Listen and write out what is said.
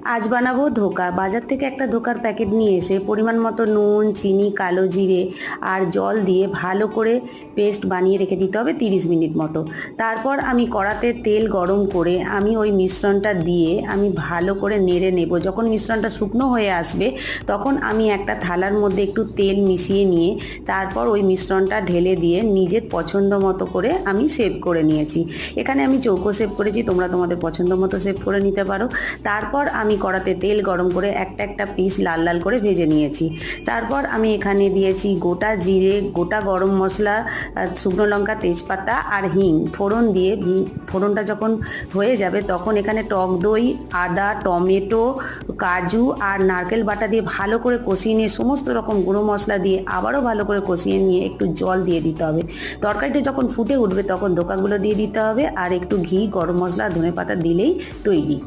আজ বানাবো ধোকা। বাজার থেকে একটা ধোকার প্যাকেট নিয়ে এসে পরিমাণ মতো নুন, চিনি, কালো জিরে আর জল দিয়ে ভালো করে পেস্ট বানিয়ে রেখে দিতে হবে 30 মিনিট মতো। তারপর আমি কড়াতে তেল গরম করে আমি ওই মিশ্রণটা দিয়ে আমি ভালো করে নেড়ে নেব। যখন মিশ্রণটা শুকনো হয়ে আসবে তখন আমি একটা থালার মধ্যে একটু তেল মিশিয়ে নিয়ে তারপর ওই মিশ্রণটা ঢেলে দিয়ে নিজের পছন্দ মতো করে আমি শেপ করে নিয়েছি। এখানে আমি চৌকো শেপ করেছি, তোমরা তোমাদের পছন্দ মতো শেপ করে নিতে পারো। তারপর আমি কড়াতে তেল গরম করে একটা একটা পিস লাল লাল করে ভেজে নিয়েছি। তারপর আমি এখানে দিয়েছি গোটা জিরে, গোটা গরম মশলা, শুকনো লঙ্কা, তেজপাতা আর হিং ফোড়ন দিয়ে ফোড়নটা যখন হয়ে যাবে তখন এখানে টক দই, আদা, টমেটো, কাজু আর নারকেল বাটা দিয়ে ভালো করে কষিয়ে নিয়ে সমস্ত রকম গুঁড়ো মশলা দিয়ে আবারও ভালো করে কষিয়ে নিয়ে একটু জল দিয়ে দিতে হবে। তরকারিটা যখন ফুটে উঠবে তখন ধোকাগুলো দিয়ে দিতে হবে আর একটু ঘি, গরম মশলা, ধনেপাতা দিলেই তৈরি।